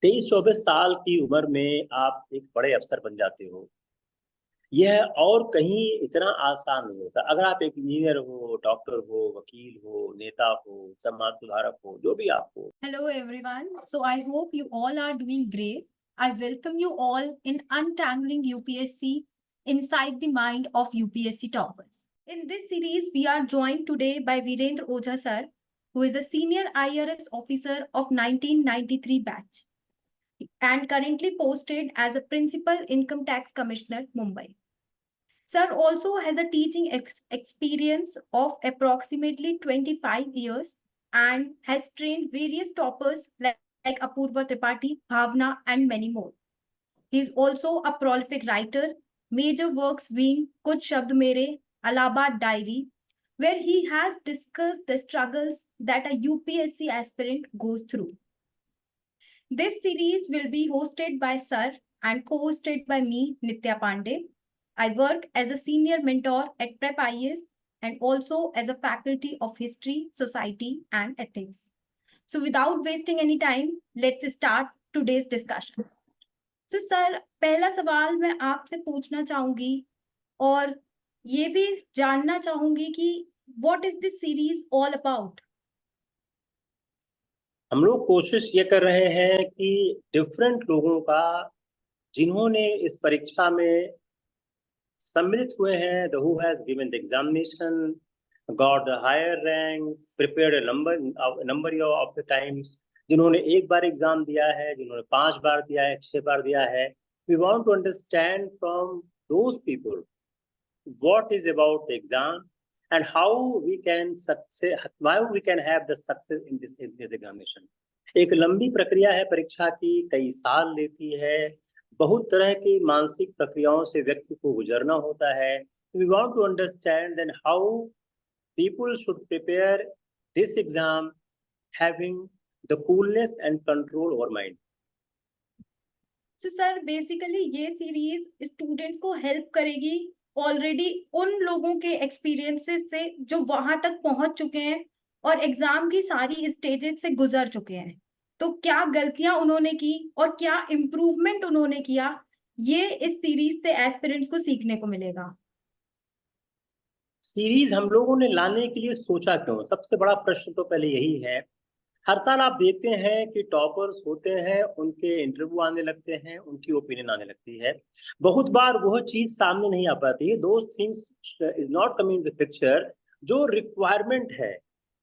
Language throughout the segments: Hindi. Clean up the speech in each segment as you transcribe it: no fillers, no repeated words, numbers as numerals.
23-24 साल की उम्र में आप एक बड़े अफसर बन जाते हो। यह और कहीं इतना आसान नहीं होता। अगर आप एक इंजीनियर हो, डॉक्टर हो, वकील हो, नेता हो, समाज सुधारक हो, जो भी आप हो। Hello everyone. So I hope you all are doing great. I welcome you all in Untangling UPSC inside the mind of UPSC toppers. In this series, we are joined today by Virendra Ojha sir, who is a senior IRS officer of 1993 batch and currently posted as a principal income tax commissioner, Mumbai. Sir also has a teaching experience of approximately 25 years and has trained various toppers like Apurva Tripathi, Bhavna, and many more. He is also a prolific writer, major works being Kuch Shabd Mere, Allahabad Diary, where he has discussed the struggles that a UPSC aspirant goes through. This series will be hosted by Sir and co-hosted by me, Nitya Pandey. I work as a senior mentor at Prep IAS and also as a faculty of History, Society and Ethics. So without wasting any time, let's start today's discussion. So sir, पहला सवाल मैं आपसे पूछना चाहूंगी और ये भी जानना चाहूंगी कि what is this series all about? हम लोग कोशिश ये कर रहे हैं कि डिफरेंट लोगों का जिन्होंने इस परीक्षा में सम्मिलित हुए हैं, the who has given the examination, got the higher ranks, prepared a number of the times, जिन्होंने एक बार एग्जाम दिया है, जिन्होंने 5 बार दिया है, 6 बार दिया है. We want to understand from those people what is about the exam and how we can have the success in this examination. एक लंबी प्रक्रिया है परीक्षा की, कई साल लेती है, बहुत तरह की मानसिक प्रक्रियाओं से व्यक्ति को गुजरना होता है. We want to understand then how people should prepare this exam having the coolness and control over mind. So sir, basically ये सीरीज स्टूडेंट्स को हेल्प करेगी ऑलरेडी उन लोगों के एक्सपीरियंसेस से जो वहां तक पहुंच चुके हैं और एग्जाम की सारी स्टेजेस से गुजर चुके हैं. तो क्या गलतियां उन्होंने की और क्या इम्प्रूवमेंट उन्होंने किया, ये इस सीरीज से एस्पिरेंट्स को सीखने को मिलेगा. सीरीज हम लोगों ने लाने के लिए सोचा क्यों? सबसे बड़ा प्रश्न तो पहले यही है. हर साल आप देखते हैं कि टॉपर्स होते हैं, उनके इंटरव्यू आने लगते हैं, उनकी ओपिनियन आने लगती है. बहुत बार वह चीज सामने नहीं आ पाती है. Those things is not coming the picture. जो रिक्वायरमेंट है,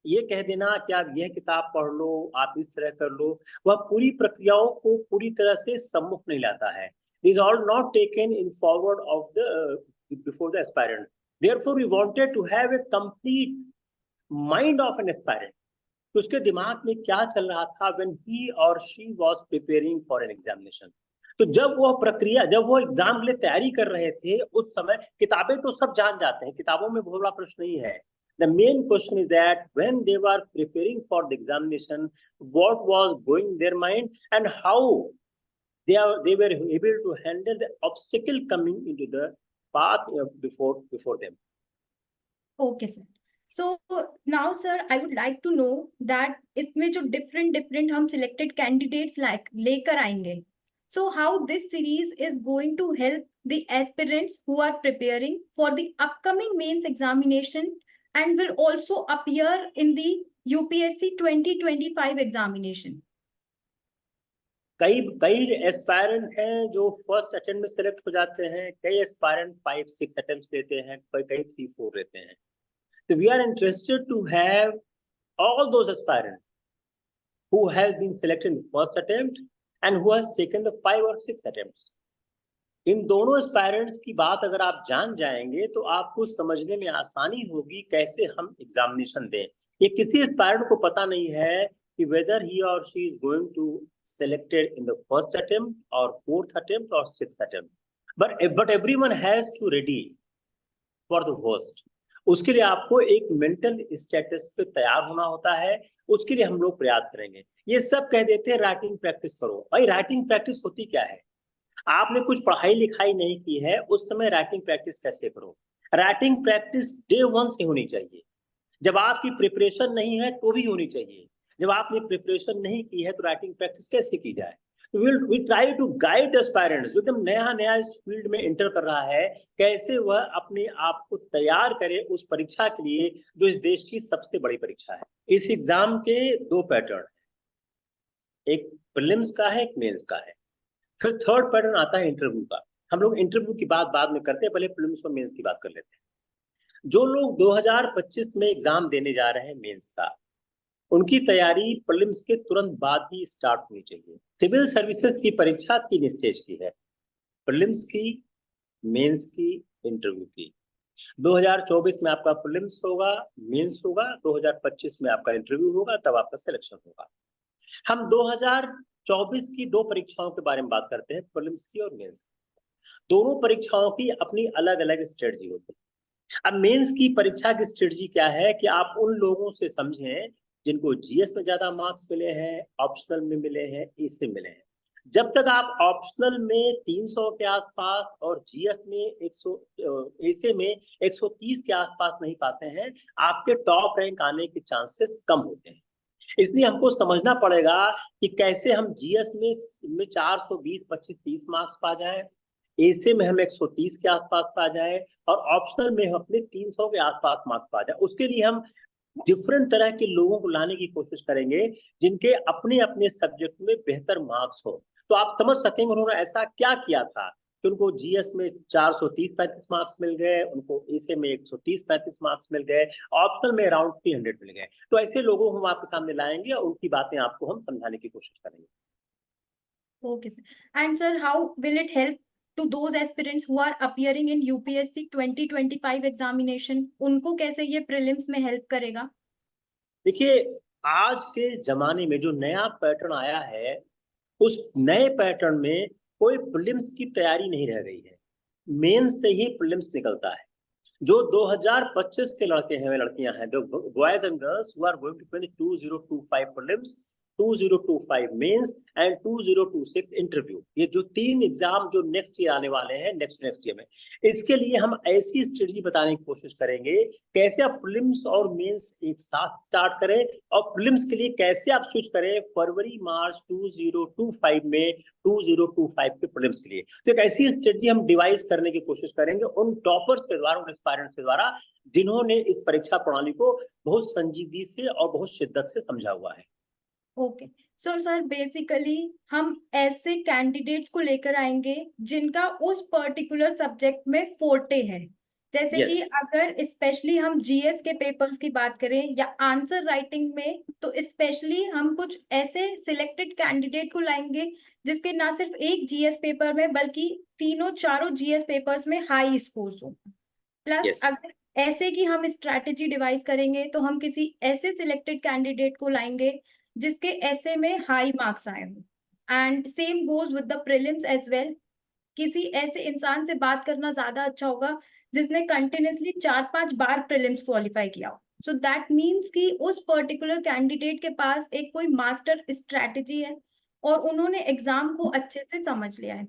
ये कह देना कि आप यह किताब पढ़ लो, आप इस तरह कर लो, वह पूरी प्रक्रियाओं को पूरी तरह से सम्मुख नहीं लाता है. Is all not taken in forward of the before the aspirant. Therefore we wanted to have a complete mind of an aspirant. तो उसके दिमाग में क्या चल रहा था व्हेन ही और she was preparing for an examination. तो जब वो एग्जाम के लिए तैयारी कर रहे थे, उस समय किताबें तो सब जान जाते हैं, किताबों में बहुत बड़ा प्रश्न नहीं है. The main question is that when they were preparing for the examination, what was going their mind and how they were able to handle the obstacle coming into the path before them. Okay sir. So now sir, I would like to know that इसमें जो डिफरेंट डिफरेंट हम सिलेक्टेड कैंडिडेट्स लाइक लेकर आएंगे, so how this series is going to help the aspirants who are preparing for the upcoming mains examination and will also appear in the UPSC 2025 examination. कई कई एस्पायरेंट हैं जो फर्स्ट अटेम्प्ट में सेलेक्ट हो जाते हैं, कई एस्पायरेंट 5-6 अटेम्प्ट लेते हैं, कई 3-4 लेते हैं. So we are interested to have all those aspirants who have been selected in first attempt and who has taken the 5 or 6 attempts. इन दोनों एस्पायरेंट्स की बात अगर आप जान जाएंगे तो आपको समझने में आसानी होगी कैसे हम एग्जामिनेशन दें. ये किसी एस्पायरेंट को पता नहीं है कि whether he or she is going to selected in the first attempt or fourth attempt or sixth attempt. But everyone has to ready for the worst. उसके लिए आपको एक मेंटल स्टेटस पे तैयार होना होता है. उसके लिए हम लोग प्रयास करेंगे. ये सब कह देते हैं राइटिंग प्रैक्टिस करो. भाई राइटिंग प्रैक्टिस होती क्या है? आपने कुछ पढ़ाई लिखाई नहीं की है, उस समय राइटिंग प्रैक्टिस कैसे करो? राइटिंग प्रैक्टिस डे 1 से होनी चाहिए. जब आपकी प्रिपरेशन नहीं है तो भी होनी चाहिए. जब आपने प्रिपरेशन नहीं की है तो राइटिंग प्रैक्टिस कैसे की जाए? We try to guide aspirants, जो एकदम नया नया इस फील्ड में एंटर कर रहा है, कैसे वह अपने आप को तैयार करे उस परीक्षा के लिए जो इस देश की सबसे बड़ी परीक्षा है। इस एग्जाम के 2 पैटर्न, एक प्रीलिम्स का है, एक मेंस का है। फिर थर्ड पैटर्न आता है इंटरव्यू का। हम लोग इंटरव्यू की बात बाद में करते हैं, पहले प्रीलिम्स और मेंस की बात कर लेते हैं। जो लोग 2025 में एग्जाम देने जा रहे हैं मेंस का, उनकी तैयारी प्रीलिम्स के तुरंत बाद ही स्टार्ट होनी चाहिए। सिविल सर्विसेज की परीक्षा 3 स्टेज की है, प्रीलिम्स की, मेंस की, इंटरव्यू की। 2024 में आपका प्रीलिम्स होगा, मेंस होगा, 2025 में आपका इंटरव्यू होगा, तब आपका सिलेक्शन होगा। हम 2024 की 2 परीक्षाओं के बारे में बात करते हैं, प्रीलिम्स की और मेंस की। दोनों परीक्षाओं की अपनी अलग अलग स्ट्रेटजी होती है। अब मेंस की परीक्षा की स्ट्रेटजी क्या है कि आप उन लोगों से समझें जिनको जीएस में ज्यादा मार्क्स मिले हैं, ऑप्शनल में मिले हैं, इससे मिले हैं। जब तक आप ऑप्शनल में 300 के आसपास और जीएस में 100, ऐसे में 130 के आसपास नहीं पाते हैं, आपके टॉप रैंक आने के चांसेस कम होते हैं। इसलिए हमको समझना पड़ेगा कि कैसे हम जीएस में 420, 25, 30 मार्क्स पा जाए, ऐसे में हम 130 के आसपास पा जाए और ऑप्शनल में हम अपने 300 के आसपास मार्क्स पा जाए। उसके लिए हम डिफरेंट तरह के लोगों को लाने की कोशिश करेंगे जिनके अपने अपने सब्जेक्ट में बेहतर मार्क्स हो। तो आप समझ सकेंगे उन्होंने ऐसा क्या किया था कि उनको जीएस में 430-35 मार्क्स मिल गए, उनको ऐसे में 130-35 मार्क्स मिल गए, ऑप्शनल में अराउंड 300 मिल गए। तो ऐसे लोगों को हम आपके सामने लाएंगे और उनकी बातें आपको हम समझाने की कोशिश करेंगे। Okay, sir. And sir, how will it help to those aspirants who are appearing in UPSC 2025 examination? उनको कैसे ये प्रीलिम्स में हेल्प करेगा? देखिए, आज के जमाने में जो नया पैटर्न आया है, उस नए पैटर्न में कोई प्रीलिम्स की तैयारी नहीं रह गई है, मेंस से ही प्रीलिम्स निकलता है। जो 2025 के लड़के हैं, लड़कियां हैं, जो boys and girls who are going to 2025 prelims, 2025 mains and 2026 interview, ये जो 3 एग्जाम जो नेक्स्ट ईयर आने वाले हैं, नेक्स्ट ईयर में, इसके लिए हम ऐसी स्ट्रेटजी बताने की कोशिश करेंगे कैसे आप प्रीलिम्स और मेंस एक साथ स्टार्ट करें, और प्रीलिम्स के लिए कैसे आप स्विच करें फरवरी मार्च 2025 में 2025 के प्रीलिम्स के लिए। तो एक ऐसी स्ट्रेटजी हम डिवाइस करने की कोशिश करेंगे उन टॉपर्स के द्वारा, उन एस्पायरेंट्स के द्वारा, जिन्होंने इस परीक्षा प्रणाली को बहुत संजीदगी से और बहुत शिद्दत से समझा हुआ है। ओके, सो सर बेसिकली हम ऐसे कैंडिडेट्स को लेकर आएंगे जिनका उस पर्टिकुलर सब्जेक्ट में फोर्टे है। जैसे Yes. कि अगर स्पेशली हम जीएस के पेपर्स की बात करें या आंसर राइटिंग में, तो स्पेशली हम कुछ ऐसे सिलेक्टेड कैंडिडेट को लाएंगे जिसके ना सिर्फ एक जीएस पेपर में बल्कि तीनों चारों जीएस पेपर्स में हाई स्कोर्स हो। Plus Yes. अगर ऐसे की हम स्ट्रैटेजी डिवाइस करेंगे तो हम किसी ऐसे सिलेक्टेड कैंडिडेट को लाएंगे जिसके ऐसे में हाई मार्क्स आए हो। And same goes with the prelims as well. किसी ऐसे इंसान से बात करना ज्यादा अच्छा होगा जिसने कंटिन्यूसली 4-5 बार प्रीलिम्स क्वालिफाई किया हो। सो दैट मीन्स कि उस पर्टिकुलर कैंडिडेट के पास एक कोई मास्टर स्ट्रैटेजी है और उन्होंने एग्जाम को अच्छे से समझ लिया है।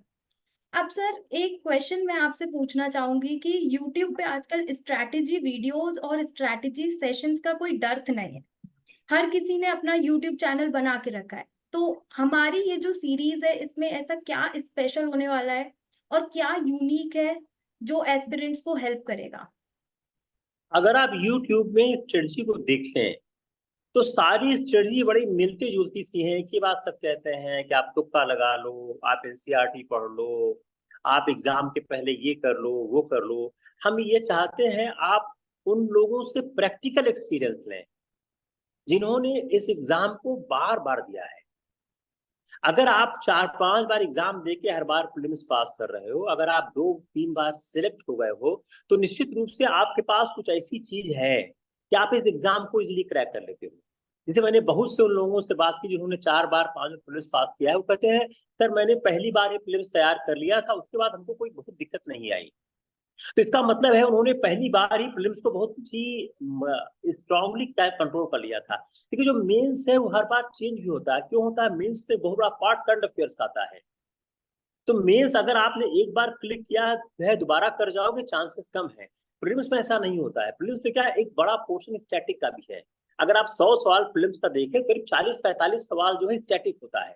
अब सर एक क्वेश्चन मैं आपसे पूछना चाहूंगी कि YouTube पे आजकल स्ट्रैटेजी वीडियोस और स्ट्रैटेजी सेशंस का कोई डर्थ नहीं है। हर किसी ने अपना YouTube चैनल बना के रखा है। तो हमारी ये जो सीरीज है इसमें ऐसा क्या स्पेशल होने वाला है और क्या यूनिक है जो एस्पिरेंट्स को हेल्प करेगा? अगर आप YouTube में इस स्ट्रेटजी को देखें तो सारी स्ट्रेटजी बड़ी मिलती जुलती सी है। एक ही बात सब कहते हैं कि आप तुक्का लगा लो, आप एनसीईआरटी पढ़ लो, आप एग्जाम के पहले ये कर लो, वो कर लो। हम ये चाहते हैं आप उन लोगों से प्रैक्टिकल एक्सपीरियंस लें जिन्होंने इस एग्जाम को बार बार दिया है। अगर आप 4-5 बार एग्जाम देके हर बार प्रीलिम्स पास कर रहे हो, अगर आप 2-3 बार सिलेक्ट हो गए हो, तो निश्चित रूप से आपके पास कुछ ऐसी चीज है कि आप इस एग्जाम को इजीली क्रैक कर लेते हो। जैसे मैंने बहुत से उन लोगों से बात की जिन्होंने 4 बार 5 बार प्रीलिम्स पास किया है, वो कहते हैं सर मैंने पहली बार ये प्रीलिम्स तैयार कर लिया था, उसके बाद हमको कोई बहुत दिक्कत नहीं आई। तो इसका मतलब है उन्होंने पहली बार ही प्रीलिम्स को बहुत ही स्ट्रांगली कंट्रोल कर लिया था। क्योंकि जो मेंस है वो हर बार चेंज भी होता है। क्यों होता है? मेंस में बहुत बड़ा पार्ट करंट अफेयर्स का आता है। तो मेंस अगर आपने एक बार क्लिक किया है दोबारा कर जाओगे, चांसेस कम है। प्रीलिम्स में ऐसा नहीं होता है। प्रीलिम्स में क्या है, एक बड़ा पोर्शन स्टैटिक का भी है। अगर आप 100 सवाल प्रीलिम्स का देखें, करीब 40-45 सवाल जो है स्टैटिक होता है।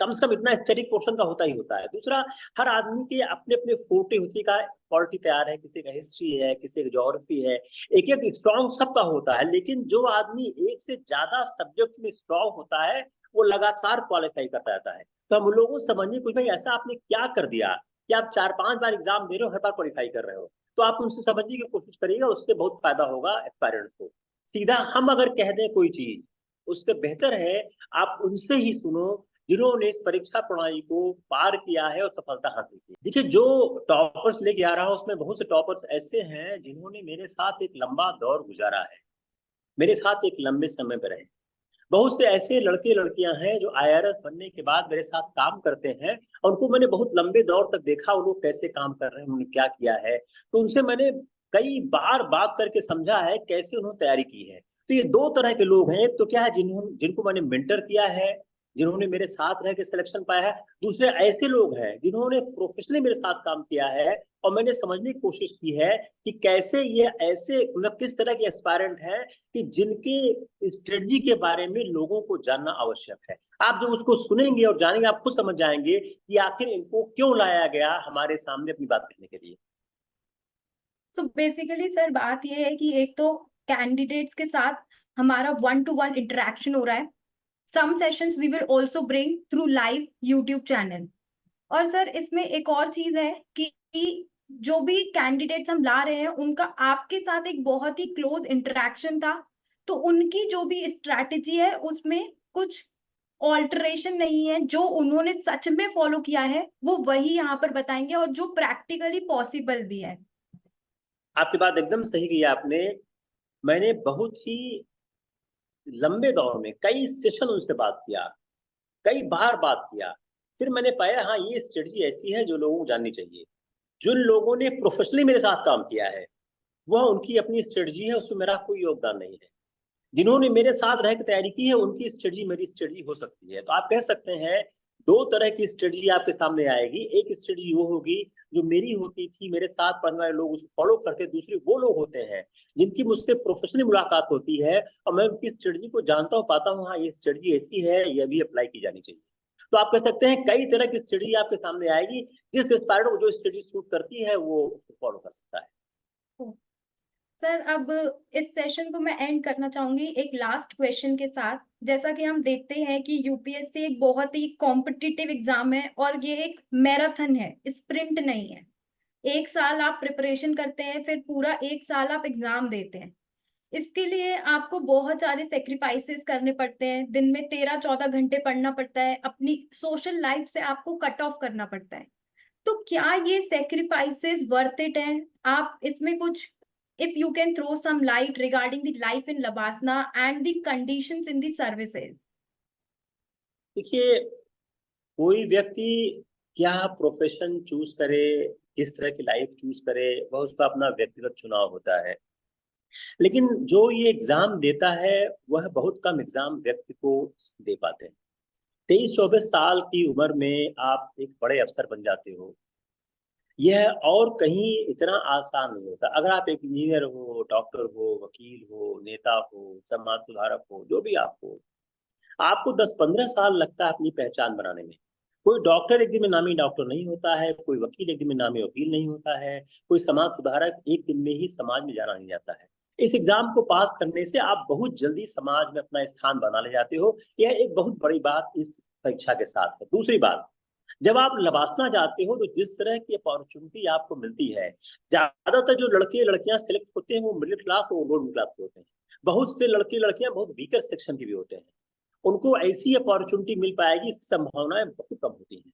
कम से कम इतना स्टैटिक पोर्शन का होता ही होता है। दूसरा, हर आदमी के अपने अपने फोर्टे, उसी का क्वालिटी तैयार है, किसी का हिस्ट्री है, किसी का ज्योग्राफी है, एक एक स्ट्रॉन्ग सबका होता है। लेकिन जो आदमी एक से ज्यादा सब्जेक्ट में स्ट्रॉन्ग होता है वो लगातार क्वालिफाई करता रहता है। तो हम लोगों को समझिए कुछ भाई ऐसा आपने क्या कर दिया कि आप 4-5 बार एग्जाम दे रहे हो, हर बार क्वालिफाई कर रहे हो। तो आप उनसे समझने की कोशिश करिएगा, उससे बहुत फायदा होगा एस्पायरेंट्स को। सीधा हम अगर कह दें कोई चीज, उससे बेहतर है आप उनसे ही सुनो जिन्होंने इस परीक्षा प्रणाली को पार किया है और सफलता हासिल की। देखिए, जो टॉपर्स लेके आ रहा हूं उसमें बहुत से टॉपर्स ऐसे हैं जिन्होंने मेरे साथ एक लंबा दौर गुजारा है, मेरे साथ एक लंबे समय में रहे। बहुत से ऐसे लड़के लड़कियां हैं जो आईआरएस बनने के बाद मेरे साथ काम करते हैं, और उनको मैंने बहुत लंबे दौर तक देखा, वो लोग कैसे काम कर रहे हैं, उन्होंने क्या किया है। तो उनसे मैंने कई बार बात करके समझा है कैसे उन्होंने तैयारी की है। तो ये दो तरह के लोग हैं, एक तो क्या है जिनको मैंने मेंटर किया है, जिन्होंने मेरे साथ रह के सिलेक्शन पाया है। दूसरे ऐसे लोग हैं जिन्होंने प्रोफेशनली मेरे साथ काम किया है, और मैंने समझने की कोशिश की है कि कैसे ये ऐसे मतलब किस तरह के एस्पायरेंट हैं कि जिनके स्ट्रेटजी के बारे में लोगों को जानना आवश्यक है। आप जब उसको सुनेंगे और जानेंगे, आप खुद समझ जाएंगे कि आखिर इनको क्यों लाया गया हमारे सामने अपनी बात कहने के लिए। सो बेसिकली सर बात यह है कि एक तो कैंडिडेट्स के साथ हमारा 1-to-1 इंटरेक्शन हो रहा है। Some sessions we will also bring through live YouTube channel. और सर इसमें एक और चीज है कि जो भी कैंडिडेट्स हम ला रहे हैं उनका आपके साथ एक बहुत ही क्लोज इंटरेक्शन था, तो उनकी जो भी स्ट्रैटेजी है उसमें कुछ ऑल्टरेशन नहीं है। जो उन्होंने सच में फॉलो किया है वो वही यहाँ पर बताएंगे, और जो प्रैक्टिकली पॉसिबल भी है। आपकी बात एकदम सही की आपने। मैंने बहुत ही लंबे दौर में कई सेशन उनसे बात किया, कई बार बात किया। फिर मैंने पाया हाँ ये स्ट्रेटजी ऐसी है जो लोगों को जाननी चाहिए। जिन लोगों ने प्रोफेशनली मेरे साथ काम किया है वह उनकी अपनी स्ट्रेटजी है, उसमें मेरा कोई योगदान नहीं है। जिन्होंने मेरे साथ रह के तैयारी की है उनकी स्ट्रेटजी मेरी स्ट्रेटजी हो सकती है। तो आप कह सकते हैं दो तरह की स्ट्रेटजी आपके सामने आएगी। एक स्ट्रेटजी वो होगी जो मेरी होती थी, मेरे साथ पढ़ने वाले लोग उसको फॉलो करते। दूसरे वो लोग होते हैं जिनकी मुझसे प्रोफेशनली मुलाकात होती है और मैं उनकी स्ट्रेटजी को जानता हूँ, पाता हूँ हाँ ये स्ट्रेटजी ऐसी है, ये भी अप्लाई की जानी चाहिए। तो आप कह सकते हैं कई तरह की स्ट्रेटजी आपके सामने आएगी, जिस एस्पायरेंट को जो स्ट्रेटजी सूट करती है वो उसको फॉलो कर सकता है। सर अब इस सेशन को मैं एंड करना चाहूंगी एक लास्ट क्वेश्चन के साथ। जैसा कि हम देखते हैं कि यूपीएससी एक बहुत ही कॉम्पिटिटिव एग्जाम है और ये एक मैराथन है, स्प्रिंट नहीं है। एक साल आप प्रिपरेशन करते हैं, फिर पूरा एक साल आप एग्जाम देते हैं। इसके लिए आपको बहुत सारे सेक्रीफाइसेस करने पड़ते हैं। दिन में 13-14 घंटे पढ़ना पड़ता है, अपनी सोशल लाइफ से आपको कट ऑफ करना पड़ता है। तो क्या ये सेक्रीफाइसेस वर्थ इट हैं? आप इसमें कुछ, if you can throw some light regarding the life in Labasna and the conditions in the services. देखिए, कोई व्यक्ति क्या प्रोफेशन चूज करे, किस तरह की लाइफ चूज करे, वह उसका अपना व्यक्तिगत चुनाव होता है। लेकिन जो ये एग्जाम देता है वह बहुत कम एग्जाम व्यक्ति को दे पाते हैं। 23-24 साल की उम्र में आप एक बड़े अफसर बन जाते हो, यह और कहीं इतना आसान नहीं होता। अगर आप एक इंजीनियर हो, डॉक्टर हो, वकील हो, नेता हो, समाज सुधारक हो, जो भी आप हो, आपको 10-15 साल लगता है अपनी पहचान बनाने में। कोई डॉक्टर एक दिन में नामी डॉक्टर नहीं होता है, कोई वकील एक दिन में नामी वकील नहीं होता है, कोई समाज सुधारक एक दिन में ही समाज में जाना नहीं जाता है। इस एग्जाम को पास करने से आप बहुत जल्दी समाज में अपना स्थान बना ले जाते हो। यह एक बहुत बड़ी बात इस परीक्षा के साथ है। दूसरी बात, जब आप लबासना जाते हो तो जिस तरह की अपॉर्चुनिटी आपको मिलती है, ज्यादातर जो लड़के लड़कियां सिलेक्ट होते हैं वो मिडिल क्लास और लोअर मिडिल क्लास के होते हैं। बहुत से लड़के लड़कियां बहुत वीकर सेक्शन के भी होते हैं। उनको ऐसी अपॉर्चुनिटी मिल पाएगी, इसकी संभावनाएं बहुत कम होती हैं।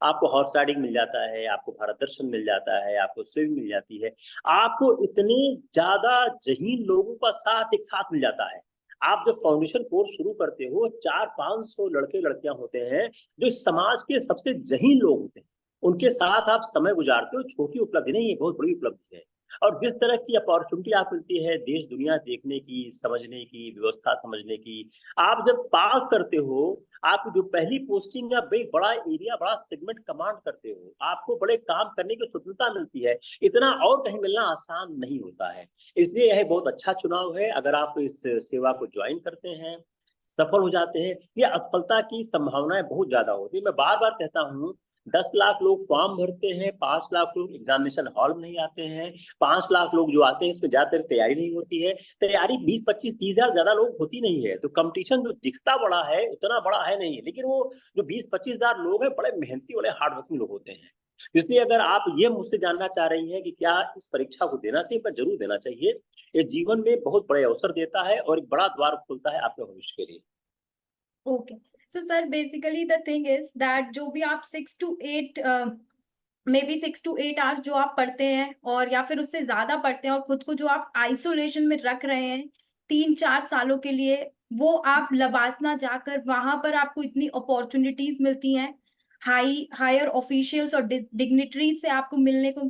आपको हॉर्स राइडिंग मिल जाता है, आपको भारत दर्शन मिल जाता है, आपको स्विमिंग मिल जाती है, आपको इतने ज्यादा जहीन लोगों का साथ एक साथ मिल जाता है। आप जब फाउंडेशन कोर्स शुरू करते हो, 400-500 लड़के लड़कियां होते हैं जो समाज के सबसे जहीन लोग होते हैं, उनके साथ आप समय गुजारते हो। छोटी उपलब्धि नहीं है, बहुत बड़ी उपलब्धि है। और जिस तरह की अपॉर्चुनिटी आप मिलती है देश दुनिया देखने की, समझने की, व्यवस्था समझने की, आप जब पास करते हो, आपकी जो पहली पोस्टिंग है, बड़े बड़ा एरिया, बड़ा सेगमेंट कमांड करते हो, आपको बड़े काम करने की स्वतंत्रता मिलती है। इतना और कहीं मिलना आसान नहीं होता है। इसलिए यह बहुत अच्छा चुनाव है। अगर आप इस सेवा को ज्वाइन करते हैं, सफल हो जाते हैं, ये असफलता की संभावनाएं बहुत ज्यादा होती है। मैं बार बार कहता हूँ, 10 लाख लोग फॉर्म भरते हैं, 5 लाख लोग एग्जामिनेशन हॉल में नहीं आते हैं, 5 लाख लोग जो आते हैं इसमें ज्यादातर तैयारी नहीं होती है। तैयारी 20-25-30 हजार ज्यादा लोग होती नहीं है, तो कंपटीशन जो दिखता बड़ा है उतना बड़ा है नहीं है, लेकिन वो जो 20-25 हजार लोग हैं बड़े मेहनती, बड़े हार्ड वर्किंग लोग होते हैं। इसलिए अगर आप ये मुझसे जानना चाह रही हैं कि क्या इस परीक्षा को देना चाहिए, मैं जरूर देना चाहिए। ये जीवन में बहुत बड़े अवसर देता है और एक बड़ा द्वार खोलता है आपके भविष्य के लिए। Okay, so sir basically the thing is that जो भी आप 6 to 8 may be 6 to 8 hours जो आप पढ़ते हैं और या फिर उससे ज्यादा पढ़ते हैं और खुद को जो आप आइसोलेशन में रख रहे हैं 3-4 सालों के लिए, वो आप लबासना जाकर वहां पर आपको इतनी अपॉर्चुनिटीज मिलती हैं, हायर ऑफिशियल्स और डिग्निटरीज से आपको मिलने को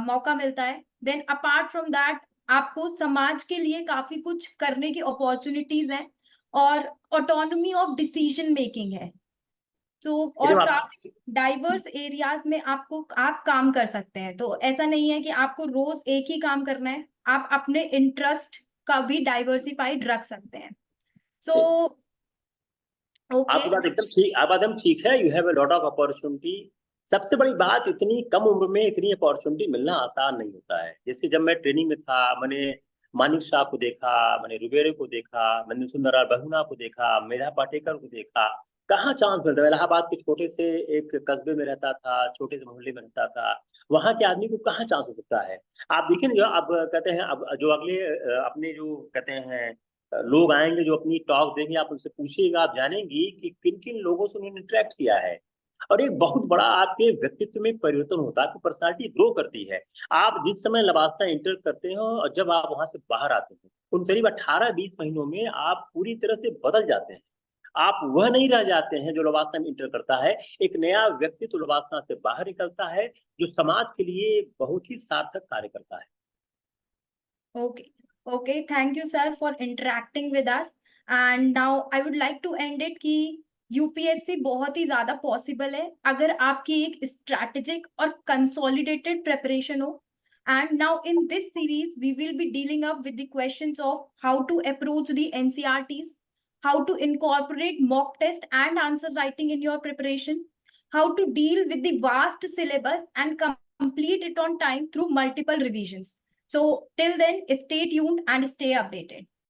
मौका मिलता है। देन अपार्ट फ्रॉम दैट आपको समाज के लिए काफी कुछ करने की अपॉर्चुनिटीज हैं और ऑटोनॉमी ऑफ डिसीजन मेकिंग है। तो और लेकिन आप काफी डाइवर्स एरियाज में आपको आप काम कर सकते हैं, तो ऐसा नहीं है कि आपको रोज एक ही काम करना है, आप अपने इंटरेस्ट का भी डाइवर्सिफाइड रख सकते हैं। So okay. आपकी बात एकदम ठीक, आप एकदम ठीक है। You have a lot of opportunity. सबसे बड़ी बात, इतनी कम उम्र में इतनी अपॉर्चुनिटी मिलना आसान नहीं होता है। जैसे जब मैं ट्रेनिंग में था, मैंने मानिक शाह को देखा, मैंने रुबेरे को देखा, मैंने सुंदरलाल बहुगुणा को देखा, मेधा पाटेकर को देखा। कहाँ चांस मिलता है। इलाहाबाद के छोटे से एक कस्बे में रहता था, छोटे से मोहल्ले में रहता था, वहां के आदमी को कहाँ चांस हो सकता है। आप देखिए ना, जो अब कहते हैं, अब जो अगले अपने जो कहते हैं लोग आएंगे जो अपनी टॉक देंगे, आप उनसे पूछिएगा, आप जानेंगी कि किन किन लोगों से उन्होंने इंटरेक्ट किया है। और एक बहुत बड़ा आपके व्यक्तित्व में परिवर्तन होता है, आपकी पर्सनालिटी ग्रो करती है। आप जिस समय लवासा इंटर करते हो और जब आप वहां से बाहर आते हो, उन करीब 18-20 महीनों में आप पूरी तरह से बदल जाते हैं। आप वह नहीं रह जाते हैं जो लवासा में इंटर करता है। एक नया व्यक्तित्व लवासा से बाहर निकलता है, जो समाज के लिए बहुत ही सार्थक कार्य करता है। Okay. Okay. Thank you, sir, for interacting with us. And now I would like to end it कि यूपीएससी बहुत ही ज्यादा पॉसिबल है अगर आपकी एक स्ट्रैटेजिक और कंसोलिडेटेड प्रेपरेशन हो। And now in this series, we will be dealing up with the questions of how to approach the NCRTs, how to incorporate mock test and answer writing in your preparation, how to deal with the vast syllabus and complete it on time through multiple revisions. So till then, stay tuned and stay updated.